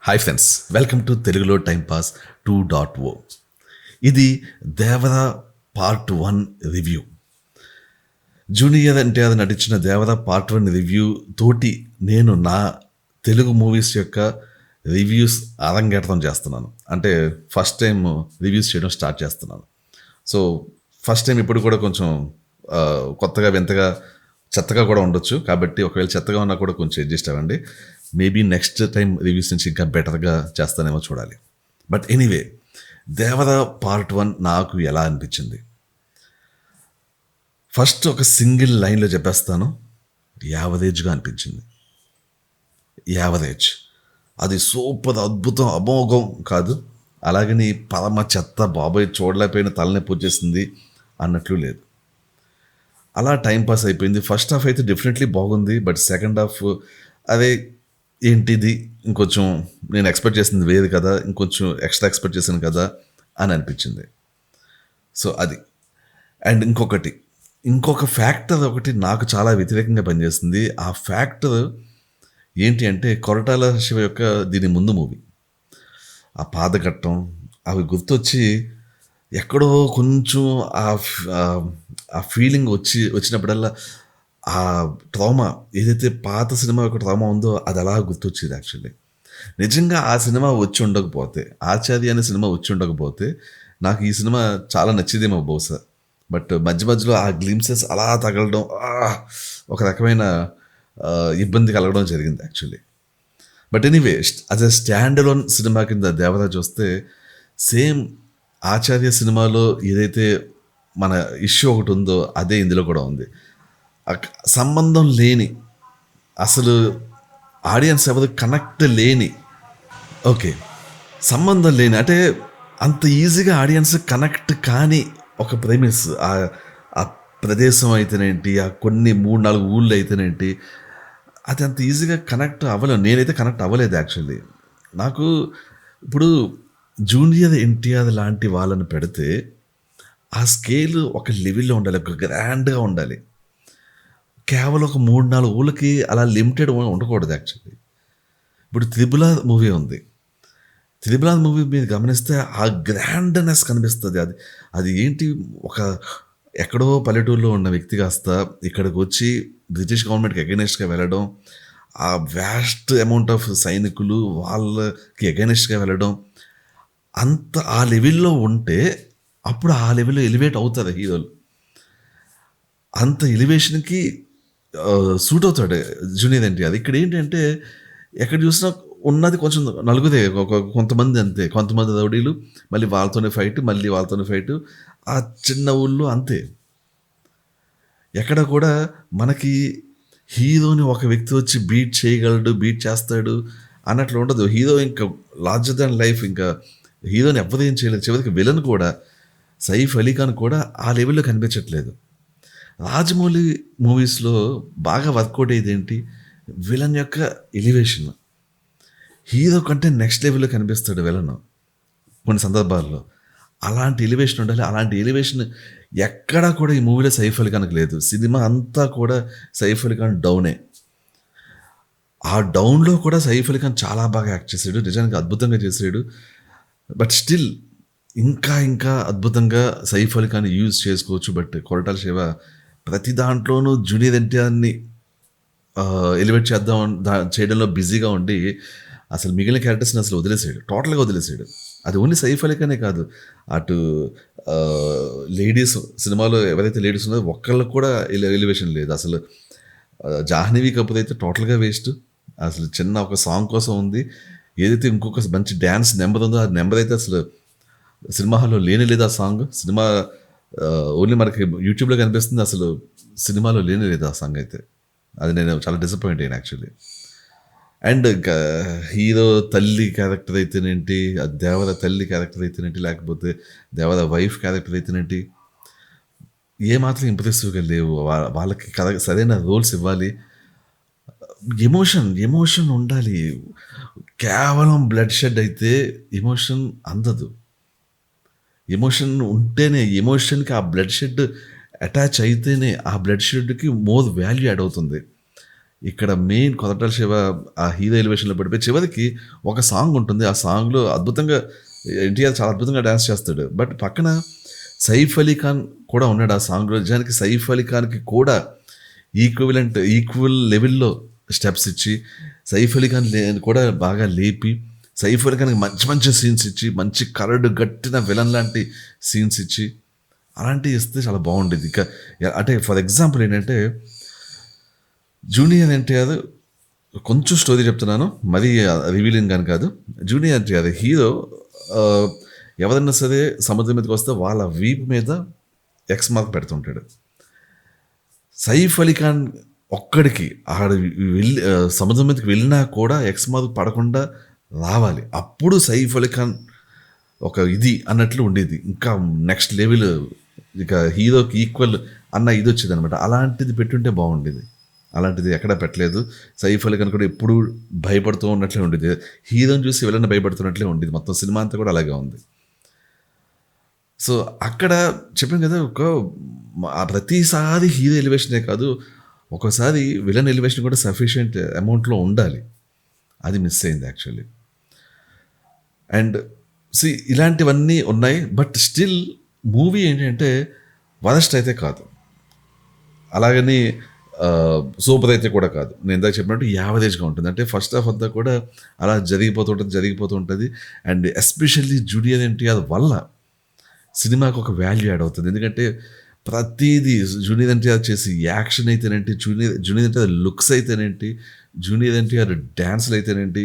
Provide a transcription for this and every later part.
Hi friends, welcome to తెలుగులో time pass 2.0. ఇది దేవర part 1 review. Junior NTR నటించిన దేవర పార్ట్ 1 రివ్యూ తోటి నేను నా తెలుగు మూవీస్ యొక్క రివ్యూస్ అరంగేట్రం చేస్తున్నాను. అంటే ఫస్ట్ టైం రివ్యూస్ చేయడం స్టార్ట్ చేస్తున్నాను. సో ఫస్ట్ టైం ఇప్పుడు కూడా కొంచెం కొత్తగా వింతగా చెత్తగా కూడా ఉండొచ్చు. కాబట్టి ఒకవేళ చెత్తగా ఉన్నా కూడా కొంచెం అడ్జస్ట్ అవ్వండి. మేబీ నెక్స్ట్ టైం రివ్యూస్ నుంచి ఇంకా బెటర్గా చేస్తానేమో చూడాలి. బట్ ఎనీవే, దేవర పార్ట్ 1 నాకు ఎలా అనిపించింది, ఫస్ట్ ఒక సింగిల్ లైన్లో చెప్పేస్తాను. యావరేజ్గా అనిపించింది. యావరేజ్. అది సూపర్, అద్భుతం, అమోఘం కాదు. అలాగని పరమ చెత్త, బాబాయ్ చూడలేకపోయిన తలనొప్పి వచ్చేసింది అన్నట్లు లేదు. అలా టైంపాస్ అయిపోయింది. ఫస్ట్ హాఫ్ అయితే డెఫినెట్లీ బాగుంది. బట్ సెకండ్ హాఫ్ అదే ఏంటిది, ఇంకొంచెం నేను ఎక్స్పెక్ట్ చేసింది వేరు కదా, ఇంకొంచెం ఎక్స్ట్రా ఎక్స్పెక్ట్ చేశాను కదా అని అనిపించింది. సో అది. అండ్ ఇంకొక ఫ్యాక్టర్ ఒకటి నాకు చాలా వ్యతిరేకంగా పనిచేస్తుంది. ఆ ఫ్యాక్టర్ ఏంటి అంటే, కొరటాల శివ యొక్క దీని ముందు మూవీ ఆ పాదఘట్టం అవి గుర్తొచ్చి ఎక్కడో కొంచెం ఆ ఫీలింగ్ వచ్చినప్పుడల్లా ఆ ట్రామా, ఏదైతే పాత సినిమా యొక్క ట్రామా ఉందో అది అలా గుర్తొచ్చేది. యాక్చువల్లీ నిజంగా ఆ సినిమా వచ్చి ఉండకపోతే, ఆచార్య అనే సినిమా వచ్చి ఉండకపోతే నాకు ఈ సినిమా చాలా నచ్చేదేమో బహుశా. బట్ మధ్యలో ఆ గ్లిమ్సెస్ అలా తగలడం ఒక రకమైన ఇబ్బంది కలగడం జరిగింది actually. But anyway, as a stand alone cinema కింద దేవరాజ్ వస్తే, సేమ్ ఆచార్య సినిమాలో ఏదైతే మన ఇష్యూ ఒకటి ఉందో అదే ఇందులో కూడా ఉంది. సంబంధం లేని, అసలు ఆడియన్స్ ఎవరు కనెక్ట్ లేని, ఓకే సంబంధం లేని అంటే అంత ఈజీగా ఆడియన్స్ కనెక్ట్ కాని ఒక ప్రెమిస్, ఆ ప్రదేశం అయితేనేంటి, ఆ కొన్ని 3-4 ఊళ్ళు అయితేనేంటి, అది అంత ఈజీగా కనెక్ట్ అవ్వలేదు. నేనైతే కనెక్ట్ అవ్వలేదు యాక్చువల్లీ. నాకు ఇప్పుడు జూనియర్ ఎన్టీఆర్ లాంటి వాళ్ళని పెడితే ఆ స్కేల్ ఒక లెవెల్లో ఉండాలి, ఒక గ్రాండ్గా ఉండాలి. కేవలం ఒక 3-4 ఊళ్ళకి అలా లిమిటెడ్ ఉండకూడదు యాక్చువల్లీ. ఇప్పుడు త్రిబుల్ ఆర్ మూవీ ఉంది. త్రిబుల్ ఆర్ మూవీ మీరు గమనిస్తే ఆ గ్రాండ్నెస్ కనిపిస్తుంది. అది ఏంటి, ఒక ఎక్కడో పల్లెటూరులో ఉన్న వ్యక్తి కాస్త ఇక్కడికి వచ్చి బ్రిటిష్ గవర్నమెంట్కి అగెనిస్ట్గా వెళ్ళడం, ఆ వ్యాస్ట్ అమౌంట్ ఆఫ్ సైనికులు వాళ్ళకి అగెనిస్ట్గా వెళ్ళడం, అంత ఆ లెవెల్లో ఉంటే అప్పుడు ఆ లెవెల్లో ఎలివేట్ అవుతారు హీరోలు. అంత ఎలివేషన్కి సూట్ అవుతాడు జూనియర్ ఎన్టీఆర్. ఇక్కడ ఏంటంటే ఎక్కడ చూసినా ఉన్నది కొంచెం నలుగురే, కొంతమంది అంతే, కొంతమంది రౌడీలు, మళ్ళీ వాళ్ళతోనే ఫైట్, ఆ చిన్న ఊళ్ళో అంతే. ఎక్కడ కూడా మనకి హీరోని ఒక వ్యక్తి వచ్చి బీట్ చేయగలడు, బీట్ చేస్తాడు అన్నట్లు ఉండదు. హీరో ఇంకా లార్జర్ దాన్ లైఫ్, ఇంకా హీరోని ఎవరేం చేయలేదు. చివరికి విలన్ కూడా, సైఫ్ అలీ ఖాన్ కూడా ఆ లెవెల్లో కనిపించట్లేదు. రాజమౌళి మూవీస్లో బాగా వర్కౌట్ అయ్యేది ఏంటి, విలన్ యొక్క ఎలివేషన్. హీరో కంటే నెక్స్ట్ లెవెల్లో కనిపిస్తాడు విలన్ కొన్ని సందర్భాల్లో. అలాంటి ఎలివేషన్ ఉండాలి. అలాంటి ఎలివేషన్ ఎక్కడా కూడా ఈ మూవీలో సైఫ్ అలీ ఖాన్కి లేదు. సినిమా అంతా కూడా సైఫ్ అలీ ఖాన్ డౌనే. ఆ డౌన్లో కూడా సైఫ్ అలీ ఖాన్ చాలా బాగా యాక్ట్ చేశాడు, నిజానికి అద్భుతంగా చేశాడు. బట్ స్టిల్ ఇంకా అద్భుతంగా సైఫ్ అలీ ఖాన్ యూజ్ చేసుకోవచ్చు. బట్ కొరటాల శివ ప్రతి దాంట్లోనూ జూనియర్ ఎన్టీఆర్ని ఎలివేట్ చేయడంలో బిజీగా ఉండి అసలు మిగిలిన క్యారెక్టర్స్ని అసలు టోటల్గా వదిలేసాడు. అది ఓన్లీ సైఫ్ అలీ ఖానే కాదు, అటు లేడీస్ సినిమాలో ఎవరైతే లేడీస్ ఉన్నారో ఒక్కళ్ళకు కూడా ఎలివేషన్ లేదు అసలు. జాహ్నవి కపూర్ అయితే టోటల్గా వేస్ట్. అసలు చిన్న ఒక సాంగ్ కోసం ఉంది. ఏదైతే ఇంకొక మంచి డ్యాన్స్ నెంబర్ ఉందో ఆ నెంబర్ అయితే అసలు సినిమా హాల్లో లేదు. ఆ సాంగ్ సినిమా ఓన్లీ మనకి యూట్యూబ్లో కనిపిస్తుంది, అసలు సినిమాలో లేదు ఆ సాంగ్ అయితే. అది నేను చాలా డిసప్పాయింట్ అయ్యాను యాక్చువల్లీ. అండ్ ఇంకా హీరో తల్లి క్యారెక్టర్ అయితేనేంటి, దేవర తల్లి క్యారెక్టర్ అయితేనేంటి, లేకపోతే దేవర వైఫ్ క్యారెక్టర్ అయితేనేంటి, ఏమాత్రం ఇంప్రెసివ్గా లేవు. వాళ్ళకి సరైన రోల్స్ ఇవ్వాలి, ఎమోషన్ ఉండాలి. కేవలం బ్లడ్ షెడ్ అయితే ఎమోషన్ అందదు. ఎమోషన్ ఉంటేనే, ఎమోషన్కి ఆ బ్లడ్ షెడ్ అటాచ్ అయితేనే ఆ బ్లడ్ షెడ్కి మోర్ వాల్యూ యాడ్ అవుతుంది. ఇక్కడ మెయిన్ కొరటాల శివ ఆ హీరో ఎలివేషన్లో పడిపోయి చివరికి ఒక సాంగ్ ఉంటుంది. ఆ సాంగ్లో అద్భుతంగా ఎన్టీఆర్ చాలా అద్భుతంగా డ్యాన్స్ చేస్తాడు. బట్ పక్కన సైఫ్ అలీ ఖాన్ కూడా ఉన్నాడు ఆ సాంగ్లో. నిజానికి సైఫ్ అలీ ఖాన్కి కూడా ఈక్వల్ లెవెల్లో స్టెప్స్ ఇచ్చి సైఫ్ అలీ ఖాన్ కూడా బాగా లేపి సైఫ్ అలీ ఖాన్కి మంచి మంచి సీన్స్ ఇచ్చి మంచి కరడు గట్టిన విలన్ లాంటి సీన్స్ ఇచ్చి అలాంటివి ఇస్తే చాలా బాగుండేది. ఇక అంటే ఫర్ ఎగ్జాంపుల్ ఏంటంటే జూనియర్ ఎన్టీఆర్ కొంచెం స్టోరీ చెప్తున్నాను, మరీ రివీలింగ్ కానీ కాదు. జూనియర్ ఎన్టీఆర్ హీరో ఎవరైనా సరే సముద్రం మీదకి వస్తే వాళ్ళ వీపు మీద ఎక్స్ మార్క్ పెడుతుంటాడు. సైఫ్ అలీ ఖాన్ ఒక్కడికి ఆడ వెళ్ళి సముద్రం మీదకి వెళ్ళినా కూడా ఎక్స్ మార్క్ పడకుండా రావాలి. అప్పుడు సైఫ్ అలీ ఖాన్ ఒక ఇది అన్నట్లు ఉండేది. ఇంకా నెక్స్ట్ లెవెల్, ఇక హీరోకి ఈక్వల్ అన్న ఇది వచ్చేది అనమాట. అలాంటిది పెట్టుంటే బాగుండేది. అలాంటిది ఎక్కడా పెట్టలేదు. సైఫ్ అలీ ఖాన్ కూడా ఎప్పుడు భయపడుతూ ఉన్నట్లే ఉండేది. హీరోని చూసి ఎవరైనా భయపడుతున్నట్లే ఉండేది. మొత్తం సినిమా అంతా కూడా అలాగే ఉంది. సో అక్కడ చెప్పాను కదా, ప్రతిసారి హీరో ఎలివేషనే కాదు, ఒక్కోసారి విలన్ ఎలివేషన్ కూడా సఫిషియెంట్ అమౌంట్లో ఉండాలి. అది మిస్ అయింది యాక్చువల్లీ. అండ్ ఇలాంటివన్నీ ఉన్నాయి. బట్ స్టిల్ మూవీ ఏంటంటే వరస్ట్ అయితే కాదు, అలాగని సూపర్ అయితే కూడా కాదు. నేను ఇందాక చెప్పినట్టు యావరేజ్గా ఉంటుంది. అంటే ఫస్ట్ హాఫ్ అంతా కూడా అలా జరిగిపోతూ ఉంటుంది. అండ్ ఎస్పెషల్లీ జూనియర్ ఎన్టీఆర్ వల్ల సినిమాకి ఒక వాల్యూ యాడ్ అవుతుంది. ఎందుకంటే ప్రతిదీ జూనియర్ ఎన్టీఆర్ చేసి యాక్షన్ అయితేనేంటి, జూనియర్ ఎన్టీఆర్ లుక్స్ అయితేనేంటి, జూనియర్ ఎన్టీఆర్ డ్యాన్స్లు అయితేనేంటి,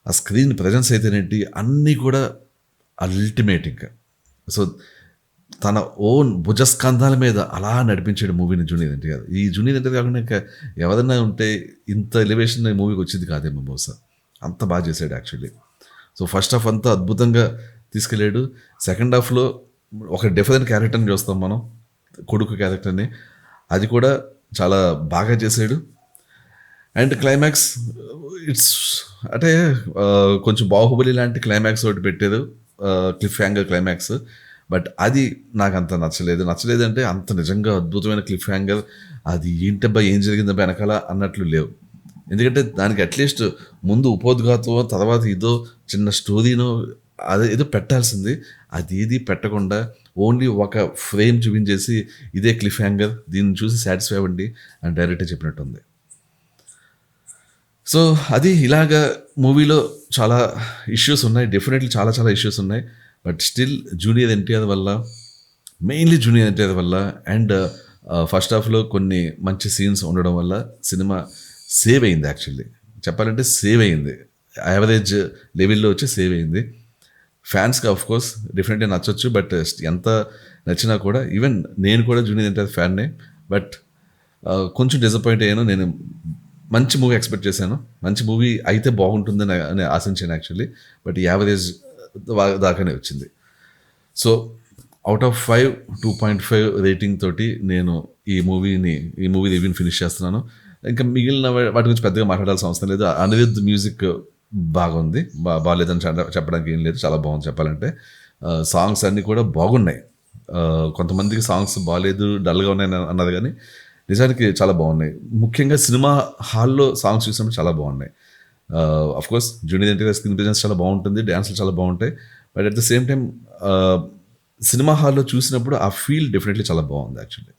ఆ స్క్రీన్ ప్రజెన్స్ అయితేనేంటి, అన్నీ కూడా అల్టిమేటిక్గా. సో తన ఓన్ భుజస్కంధాల మీద అలా నడిపించాడు మూవీని జూనియర్ ఎన్టీఆర్. ఈ జూనియర్ ఎన్టీఆర్ కాకుండా ఇంకా ఎవరైనా ఉంటే ఇంత ఎలివేషన్ మూవీకి వచ్చింది కాదేమో బహుశా. అంత బాగా చేశాడు యాక్చువల్లీ. సో ఫస్ట్ హాఫ్ అంతా అద్భుతంగా తీసుకెళ్ళాడు. సెకండ్ హాఫ్లో ఒక డిఫరెంట్ క్యారెక్టర్ని చూస్తాం మనం, కొడుకు క్యారెక్టర్ని. అది కూడా చాలా బాగా చేశాడు. అండ్ క్లైమాక్స్ అంటే కొంచెం బాహుబలి లాంటి క్లైమాక్స్ ఒకటి పెట్టారు, క్లిఫ్ హ్యాంగర్ క్లైమాక్స్. బట్ అది నాకు అంత నచ్చలేదు అంటే అంత నిజంగా అద్భుతమైన క్లిఫ్ హ్యాంగర్, అది ఏంటబ్బా ఏం జరిగిందబ్బా వెనకాల అన్నట్లు లేవు. ఎందుకంటే దానికి అట్లీస్ట్ ముందు ఉపోద్ఘాతం, తర్వాత ఇదో చిన్న స్టోరీనో అది ఏదో పెట్టాల్సింది. అది ఏది పెట్టకుండా ఓన్లీ ఒక ఫ్రేమ్ చూపించేసి ఇదే క్లిఫ్ హ్యాంగర్, దీన్ని చూసి సాటిస్ఫై అవ్వండి అని డైరెక్ట్గా చెప్పినట్టుంది. సో అది ఇలాగా మూవీలో చాలా ఇష్యూస్ ఉన్నాయి, డెఫినెట్లీ చాలా చాలా ఇష్యూస్ ఉన్నాయి. బట్ స్టిల్ జూనియర్ ఎన్టీఆర్ వల్ల, మెయిన్లీ జూనియర్ ఎన్టీఆర్ వల్ల అండ్ ఫస్ట్ హాఫ్లో కొన్ని మంచి సీన్స్ ఉండడం వల్ల సినిమా సేవ్ అయింది. యాక్చువల్లీ చెప్పాలంటే సేవ్ అయింది, యావరేజ్ లెవెల్లో వచ్చి సేవ్ అయింది. ఫ్యాన్స్కి ఆఫ్ కోర్స్ డెఫినెట్లీ నచ్చొచ్చు. బట్ ఎంత నచ్చినా కూడా, ఈవెన్ నేను కూడా జూనియర్ ఎన్టీఆర్ ఫ్యాన్నే. బట్ కొంచెం డిసప్పాయింట్ అయ్యాను. నేను మంచి మూవీ ఎక్స్పెక్ట్ చేశాను, మంచి మూవీ అయితే బాగుంటుందని ఆశించాను యాక్చువల్లీ. బట్ యావరేజ్ దాకానే వచ్చింది. సో అవుట్ ఆఫ్ 5 2.5 రేటింగ్ తోటి నేను ఈ మూవీ రివ్యూని ఫినిష్ చేస్తున్నాను. ఇంకా మిగిలిన వాటి గురించి పెద్దగా మాట్లాడాల్సిన అవసరం లేదు. అనిరుద్ధ్ మ్యూజిక్ బాగుంది, బాగాలేదని చెప్పడానికి ఏం లేదు, చాలా బాగుంది చెప్పాలంటే. సాంగ్స్ అన్నీ కూడా బాగున్నాయి. కొంతమందికి సాంగ్స్ బాగాలేదు, డల్గా ఉన్నాయి అన్నారు, కానీ నిజానికి చాలా బాగున్నాయి. ముఖ్యంగా సినిమా హాల్లో సాంగ్స్ చూసినప్పుడు చాలా బాగున్నాయి. Of course junior NTR screen presence చాలా బాగుంటుంది, డ్యాన్స్లు చాలా బాగుంటాయి. But at the same time cinema హాల్లో చూసినప్పుడు ఆ ఫీల్ డెఫినెట్లీ చాలా బాగుంది యాక్చువల్లీ.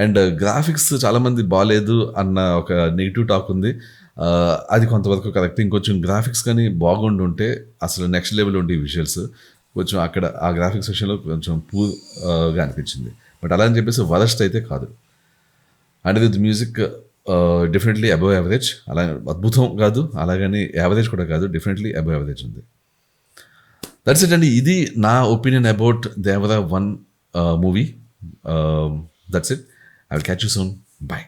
అండ్ గ్రాఫిక్స్ చాలామంది బాగాలేదు అన్న ఒక నెగిటివ్ టాక్ ఉంది. అది కొంతవరకు కరెక్ట్. ఇంకొంచెం గ్రాఫిక్స్ కానీ బాగుండుంటే అసలు నెక్స్ట్ లెవెల్ ఉండే విజువల్స్ కొంచెం అక్కడ ఆ గ్రాఫిక్స్ సెక్షన్లో కొంచెం పూర్గా అనిపించింది. బట్ అలా అని చెప్పేసి వరస్ట్ అయితే కాదు. And with music definitely above average. అలా అద్భుతం కాదు, అలాగని యావరేజ్ కూడా కాదు, డెఫినెట్లీ అబవ్ యావరేజ్ ఉంది. దట్స్ ఇట్ అండి. ఇది నా opinion about Devara 1 movie. That's it. I will catch you soon. By.